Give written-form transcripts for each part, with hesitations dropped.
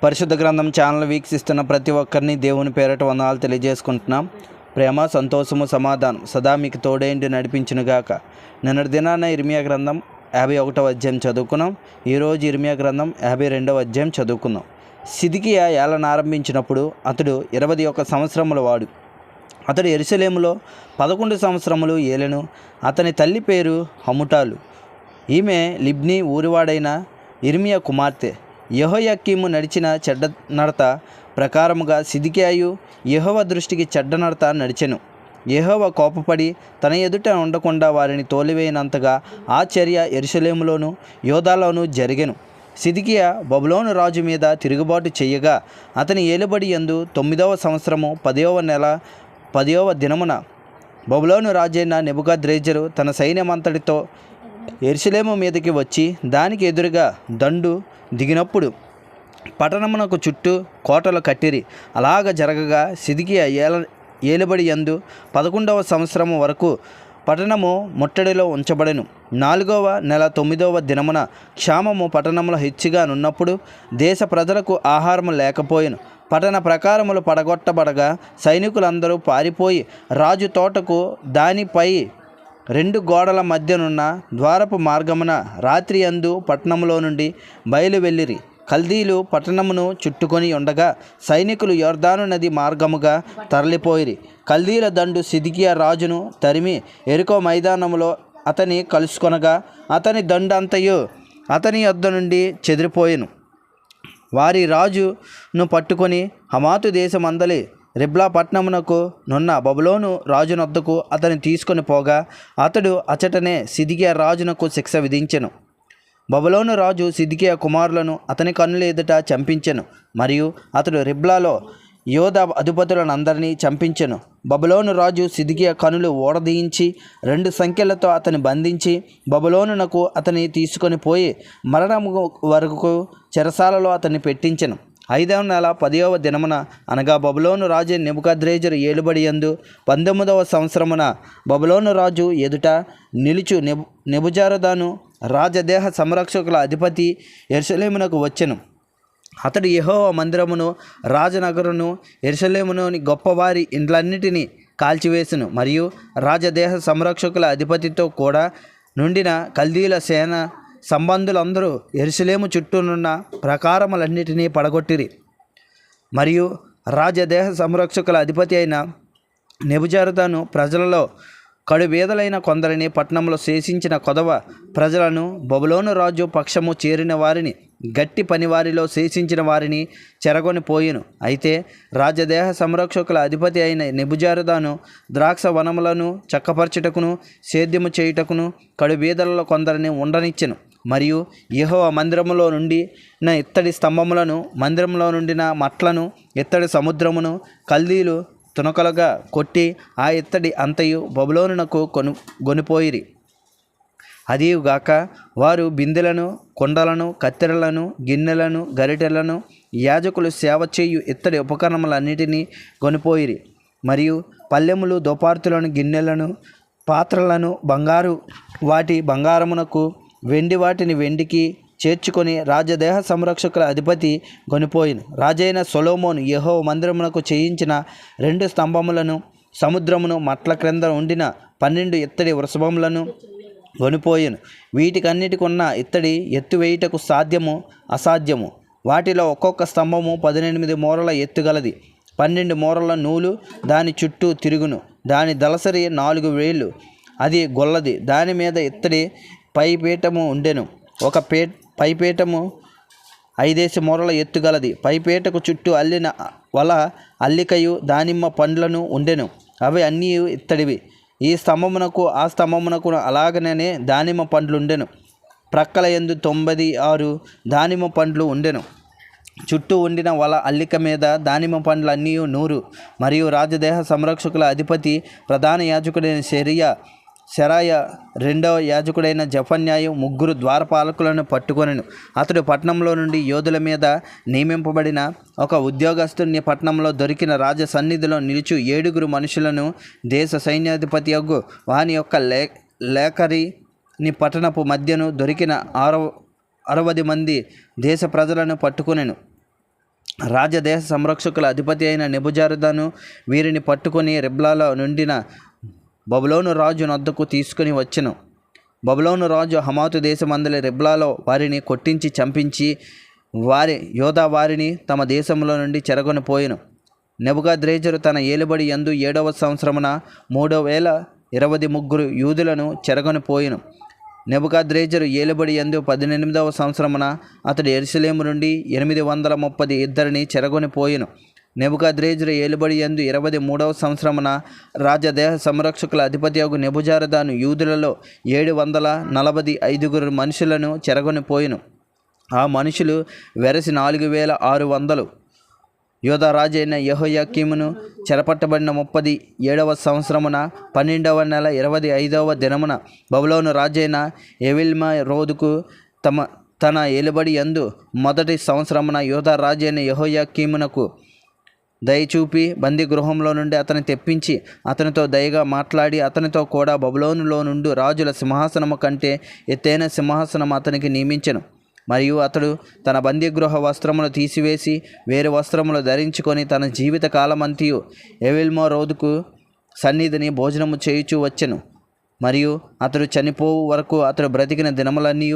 పరిశుద్ధ గ్రంథం ఛానల్ వీక్షిస్తున్న ప్రతి ఒక్కరిని దేవుని పేరట వందనాలు తెలియజేసుకుంటున్నాం. ప్రేమ, సంతోషము, సమాధానం సదా మీకు తోడేంటి నడిపించునుగాక. నిన్నటి దినాన ఇర్మియా గ్రంథం 51వ అధ్యాయం చదువుకున్నాం. ఈరోజు ఇర్మియా గ్రంథం 52వ అధ్యాయం చదువుకుందాం. సిద్కియా ఏలన ఆరంభించినప్పుడు అతడు 21 సంవత్సరముల వాడు. అతడు యెరూషలేములో 11 సంవత్సరములు ఏలెను. అతని తల్లి పేరు హముటాలు. ఈమె లిబ్నీ ఊరివాడైన ఇర్మియా కుమార్తె. యెహోయాకీము నడిచిన చెడ్డ నడత ప్రకారముగా సిద్కియాయు యెహోవా దృష్టికి చెడ్డ నడత నడిచెను. యెహోవా కోపపడి తన ఎదుట ఉండకుండా వారిని తోలివేయనంతగా ఆ చర్య యెరూషలేములోను యోదాలోను జరిగెను. సిద్కియా బబులోను రాజు మీద తిరుగుబాటు చేయగా అతని ఏలుబడి యందు 9వ సంవత్సరము 10వ నెల 10వ దినమున బబులోను రాజైన నెబుకద్రెజ్జరు తన సైన్యమంతటితో యెరూషలేము మీదకి వచ్చి దానికి ఎదురుగా దండు దిగినప్పుడు పట్టణమునకు చుట్టూ కోటలు కట్టిరి. అలాగ జరగగా సిద్కియా ఏలుబడి యందు 11వ సంవత్సరము వరకు పట్టణము ముట్టడిలో ఉంచబడెను. 4వ నెల 9వ దినమున క్షామము పట్టణంలో హెచ్చుగా నున్నప్పుడు దేశ ప్రజలకు ఆహారము లేకపోయెను. పట్టణ ప్రకారములు పడగొట్టబడగా సైనికులందరూ పారిపోయి రాజు తోటకు దానిపై 2 గోడల మధ్యనున్న ద్వారపు మార్గమున రాత్రి యందు పట్టణములో నుండి బయలు వెళ్ళిరి. కల్దీలు పట్టణమును చుట్టుకొని ఉండగా సైనికులు యొర్దాను నది మార్గముగా తరలిపోయిరి. కల్దీల దండు సిద్కియా రాజును తరిమి యెరికో మైదానములో అతని కలుసుకొనగా అతని దండు అంతయు అతని యొద్ద నుండి చెదిరిపోయెను. వారి రాజును పట్టుకొని హమాతు దేశమందలి రిబ్లా పట్టణమునకు నున్న బబులోను రాజునొద్దకు అతని తీసుకొని పోగా అతడు అచటనే సిద్కియా రాజునకు శిక్ష విధించెను. బబులోను రాజు సిద్కియా కుమారులను అతని కన్నుల ఎదుట చంపించెను. మరియు అతడు రిబ్లాలో యోధా అధిపతులనందరినీ చంపించెను. బబులోను రాజు సిద్కియా కనులు ఓడదీయించి 2 సంఖ్యలతో అతని బంధించి బబులోనునకు అతని తీసుకొని పోయి మరణము వరకు చెరసాలలో అతన్ని పెట్టించెను. 5వ నెల 10వ దినమున అనగా బబులోను రాజు నెబుకద్రెజ్జరు ఏలుబడి యందు 19వ సంవత్సరమున బబులోను రాజు ఎదుట నిలుచు నెబుజరదాను రాజదేహ సంరక్షకుల అధిపతి యెరూషలేమునకు వచ్చెను. అతడు యెహోవా మందిరమును రాజనగరును యెరూషలేములోని గొప్పవారి ఇండ్లన్నిటినీ కాల్చివేసెను. మరియు రాజదేహ సంరక్షకుల అధిపతితో కూడా నుండిన కల్దీల సేన సంబంధులందరూ యెరూషలేము చుట్టూనున్న ప్రాకారములన్నిటినీ పడగొట్టిరి. మరియు రాజదేహ సంరక్షకుల అధిపతి అయిన నెబుజరదాను ప్రజలలో కడుబీదలైన కొందరిని పట్టణంలో శేషించిన కొదవ ప్రజలను బబులోను రాజు పక్షము చేరిన వారిని గట్టి పనివారిలో శేషించిన వారిని చెరగొని పోయెను. అయితే రాజదేహ సంరక్షకుల అధిపతి అయిన నెబుజరదాను ద్రాక్ష వనములను చక్కపరచుటకును సేద్యము చేయుటకును కడుబీదలలో కొందరిని ఉండనిచ్చెను. మరియు యెహోవా మందిరములో నుండి ఇత్తడి స్తంభములను మందిరంలో నుండిన మట్లను ఇత్తడి సముద్రమును కల్దీలు తునకలుగా కొట్టి ఆ ఇత్తడి అంతయు బబులోనునకు గొనిపోయిరి. అదీగాక వారు బిందెలను కుండలను కత్తెరలను గిన్నెలను గరిటెలను యాజకులు సేవ చేయు ఇత్తడి ఉపకరణములన్నిటినీ కొనిపోయిరి. మరియు పల్లెములు దోపార్తులను గిన్నెలను పాత్రలను బంగారు వాటి బంగారమునకు వెండి వాటిని వెండికి చేర్చుకొని రాజదేహ సంరక్షకుల అధిపతి కొనిపోయిను. రాజైన సొలొమోను యెహోవా మందిరమునకు చేయించిన 2 స్తంభములను సముద్రమును మట్ల క్రింద ఉండిన 12 ఇత్తడి వృషభములను కొనిపోయెను. వీటికన్నిటికున్న ఇత్తడి ఎత్తు వేయుటకు సాధ్యము అసాధ్యము. వాటిలో ఒక్కొక్క స్తంభము 18 మూరల ఎత్తుగలది. 12 మూరల నూలు దాని చుట్టూ తిరుగును. దాని దళసరి 4 వేళ్ళు. అది గొల్లది. దాని మీద ఇత్తడి పైపీఠము ఉండెను. ఒక పైపీఠము 5 మూరల ఎత్తుగలది. పైపీటకు చుట్టూ అల్లిన వల అల్లికయు దానిమ్మ పండ్లను ఉండెను. అవి అన్నీ ఇత్తడివి. ఈ స్తంభమునకు ఆ స్తంభమునకు అలాగనే దానిమ్మ పండ్లు ఉండెను. ప్రక్కల యందు 96 దానిమ్మ పండ్లు ఉండెను. చుట్టూ ఉండిన వల అల్లిక మీద దానిమ్మ పండ్లు అన్నీ 100. మరియు రాజదేహ సంరక్షకుల అధిపతి ప్రధాన యాజకుడైన శెరాయ రెండవ యాజకుడైన జెఫన్యాయు 3 ద్వారపాలకులను పట్టుకొనెను. అతడు పట్టణంలో నుండి యోధుల మీద నియమింపబడిన ఒక ఉద్యోగస్తుని పట్టణంలో దొరికిన రాజ సన్నిధిలో నిలుచు 7 మనుషులను దేశ సైన్యాధిపతి యగు వాని యొక్క లేఖరిని పట్టణపు మధ్యను దొరికిన 60 మంది దేశ ప్రజలను పట్టుకొనెను. రాజదేశ సంరక్షకుల అధిపతి అయిన నెబుజరదాను వీరిని పట్టుకొని రిబ్లాలో నుండిన బబులోను రాజు నొద్దకు తీసుకుని వచ్చెను. బబులోను రాజు హమాతు దేశమందలి రిబ్లాలో వారిని కొట్టించి చంపించి యోధా వారిని తమ దేశంలో నుండి చెరగొని పోయెను. నెబుకద్రెజరు తన ఏలుబడి యందు 7వ సంవత్సరమున 3023 యూదులను చెరగొని పోయెను. నెబుకద్రెజరు ఏలుబడి యందు 18వ సంవత్సరమున అతడు యెరూషలేము నుండి 832 చెరగొని పోయెను. నెబుకద్రెజరు ఏలుబడి యందు 23వ సంవత్సరమున రాజదేహ సంరక్షకుల అధిపతియగు నెబుజరదాను యూదులలో 745 మనుషులను చెరగొని పోయెను. ఆ మనుషులు వెరసి 4600. యోధా రాజైన యెహోయాకీమును చెరపట్టబడిన 37వ సంవత్సరమున 12వ నెల 25వ దినమున బబులోను రాజైన ఎవీల్మెరోదకు తన ఏలుబడి యందు మొదటి సంవత్సరమున యోధా రాజైన యెహోయాకీమునకు దయచూపి బందీ గృహంలో నుండి అతని తెప్పించి అతనితో దయగా మాట్లాడి అతనితో కూడా బబులోనులో నుండి రాజుల సింహాసనము కంటే ఎత్తైన సింహాసనం అతనికి నియమించెను. మరియు అతడు తన బందీగృహ వస్త్రములు తీసివేసి వేరే వస్త్రములు ధరించుకొని తన జీవిత కాలమంతయు ఎవీల్మెరోదకు సన్నిధిని భోజనము చేయుచూ వచ్చెను. మరియు అతడు చనిపోవు వరకు అతడు బ్రతికిన దినములన్నీ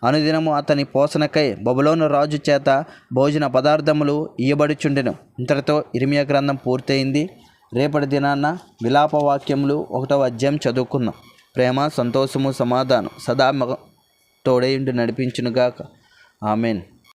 అనుదినము అతని పోషణకై బబులోను రాజు చేత భోజన పదార్థములు ఇయ్యబడుచుండెను. ఇంతటితో ఇర్మియా గ్రంథం పూర్తయింది. రేపటి దినాన విలాపవాక్యములు 1వ అధ్యాయం చదువుకుందాం. ప్రేమ, సంతోషము, సమాధానం సదా తోడయుండి నడిపించునుగాక. ఆమెన్.